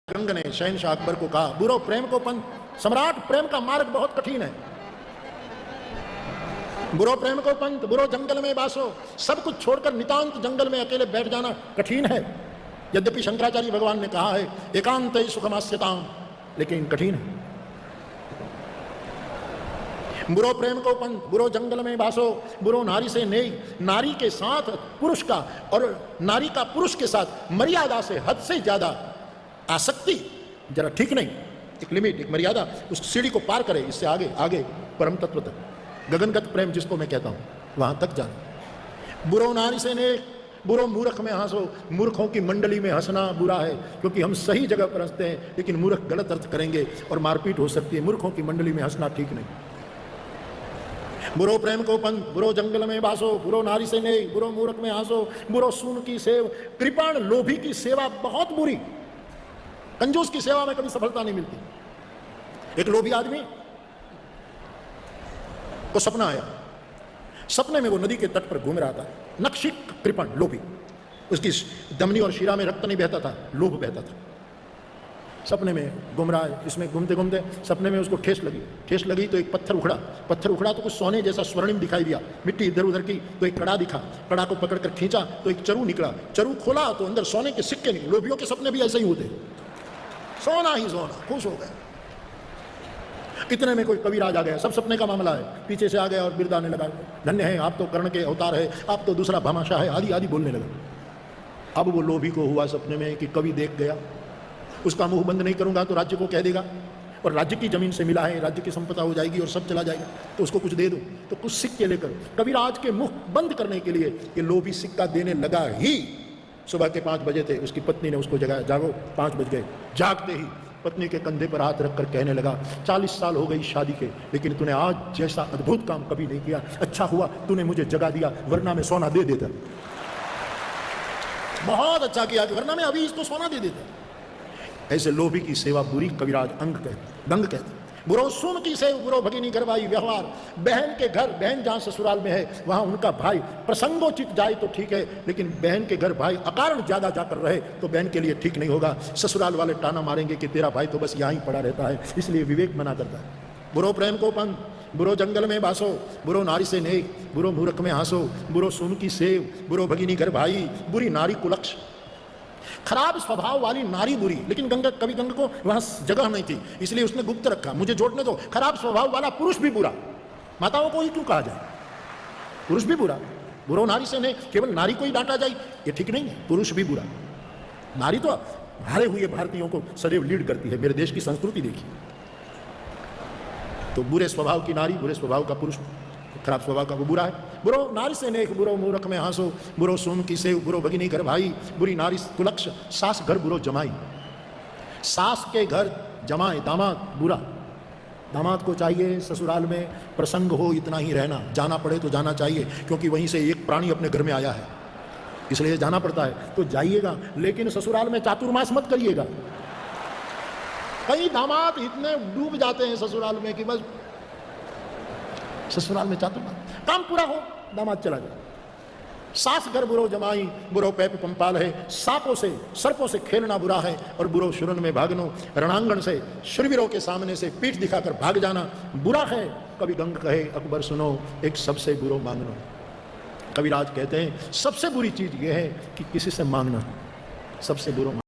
गंग ने शहनशाह अकबर को कहा, बुरो प्रेम को पंथ, सम्राट प्रेम का मार्ग बहुत कठिन है। बुरो प्रेम को पंथ, बुरो जंगल में बासो, सब कुछ छोड़कर नितांत जंगल में अकेले बैठ जाना कठिन है। यद्यपि शंकराचार्य भगवान ने कहा है एकांत सुखमास्यताम, लेकिन कठिन है। बुरो प्रेम को पंथ, बुरो जंगल में बासो, बुरो नारी से नेई, नारी के साथ पुरुष का और नारी का पुरुष के साथ मर्यादा से हद से ज्यादा आसक्ति जरा ठीक नहीं। एक लिमिट, एक मर्यादा, उस सीढ़ी को पार करे, इससे आगे आगे परम तत्व तक, गगनगत प्रेम जिसको मैं कहता हूं, वहां तक जाना। बुरो नारी से नेक, बुरो मूर्ख में हंसो, मूर्खों की मंडली में हंसना बुरा है, क्योंकि हम सही जगह पर हंसते हैं, लेकिन मूर्ख गलत अर्थ करेंगे और मारपीट हो सकती है। मूर्खों की मंडली में हंसना ठीक नहीं। बुरो प्रेम को पंथ, बुरो जंगल में बासो, बुरो नारी से नेक, बुरो मूर्ख में हंसो, बुरो सून की सेव, कृपाण लोभी की सेवा बहुत बुरी। कंजूस की सेवा में कभी सफलता नहीं मिलती। एक लोभी आदमी को सपना आया, सपने में वो नदी के तट पर घूम रहा था, नक्शिक कृपण लोभी, उसकी धमनी और शिरा में रक्त नहीं बहता था, लोभ बहता था। सपने में घूम रहा है, इसमें घूमते घूमते सपने में उसको ठेस लगी तो एक पत्थर उखड़ा तो कुछ सोने जैसा स्वर्णिम दिखाई दिया। मिट्टी इधर उधर की तो एक कड़ा दिखा, कड़ा को पकड़कर खींचा तो एक चरू निकला, चरू खोला तो अंदर सोने के सिक्के निकले। लोभियों के सपने भी ऐसे ही होते, सोना ही सोना, खुश हो गए। इतने में कोई कविराज आ गया, सब सपने का मामला है, पीछे से आ गया और बिरदाने लगा, धन्य है आप तो कर्ण के अवतार है, आप तो दूसरा भामाशाह है, आदि आदि बोलने लगा। अब वो लोभी को हुआ सपने में कि कवि देख गया, उसका मुंह बंद नहीं करूंगा तो राज्य को कह देगा, और राज्य की जमीन से मिला है, राज्य की संपदा हो जाएगी और सब चला जाएगा, तो उसको कुछ दे दो। तो कुछ सिक्के लेकर कविराज के मुंह बंद करने के लिए ये लोभी सिक्का देने लगा ही सुबह के 5 बजे थे। उसकी पत्नी ने उसको जगाया, जागो, 5 बज गए। जागते ही पत्नी के कंधे पर हाथ रखकर कहने लगा, 40 साल हो गई शादी के, लेकिन तूने आज जैसा अद्भुत काम कभी नहीं किया। अच्छा हुआ तूने मुझे जगा दिया, वरना मैं सोना दे देता। बहुत अच्छा किया, वरना मैं अभी इसको सोना दे देता। ऐसे लोभी की सेवा बुरी, कविराज गंग कहते। बुरो सुन की सेव, बुरो भगिनी घरवाई व्यवहार, बहन के घर, बहन जहां ससुराल में है वहां उनका भाई प्रसंगोचित जाए तो ठीक है, लेकिन बहन के घर भाई अकारण ज्यादा जाकर रहे तो बहन के लिए ठीक नहीं होगा। ससुराल वाले ताना मारेंगे कि तेरा भाई तो बस यहां ही पड़ा रहता है, इसलिए विवेक मना करता है। बुरो प्रेम को पंथ, बुरो जंगल में बासो, बुरो नारी से नेक, बुरो मूर्ख में हंसो, बुरो सुन की सेव, बुरो भगिनी घर भाई, बुरी नारी कुलक्ष। खराब स्वभाव वाली नारी बुरी, लेकिन कवि गंग को वहां जगह नहीं थी, इसलिए उसने गुप्त रखा, मुझे जोड़ने दो। खराब स्वभाव वाला पुरुष भी बुरा, माताओं को ही क्यों कहा जाए, पुरुष भी बुरा। बुरो नारी से नहीं, केवल नारी को ही डांटा जाए ये ठीक नहीं है, पुरुष भी बुरा। नारी तो हारे हुए भारतीयों को सदैव लीड करती है, मेरे देश की संस्कृति देखिए। तो बुरे स्वभाव की नारी, बुरे स्वभाव का पुरुष, खराब स्वभाव का वो बुरा है। बुरो नारी से नेक, बुरो मूर्ख में हंसो, बुरो सोन की सेव, बुरो भगिनी घर भाई, बुरी नारी कुलक्ष। सास घर बुरो जमाई, सास के घर जमाए दामाद बुरा। दामाद को चाहिए ससुराल में प्रसंग हो इतना ही रहना, जाना पड़े तो जाना चाहिए, क्योंकि वहीं से एक प्राणी अपने घर में आया है, इसलिए जाना पड़ता है, तो जाइएगा, लेकिन ससुराल में चातुर्मास मत करिएगा। कई दामाद इतने डूब जाते हैं ससुराल में कि बस ससुराल में चातुर्मास, काम पूरा हो दामाद चला जाए। सास घर बुरो जमाई, बुरो पैप पंपाल है, सांपों से सर्पों से खेलना बुरा है, और बुरो शुरन में भागनो, रणांगण से शूरवीरों के सामने से पीठ दिखाकर भाग जाना बुरा है। कवि गंग कहे अकबर सुनो, एक सबसे बुरो मांगनो। कविराज कहते हैं सबसे बुरी चीज यह है कि किसी से मांगना, सबसे बुरा।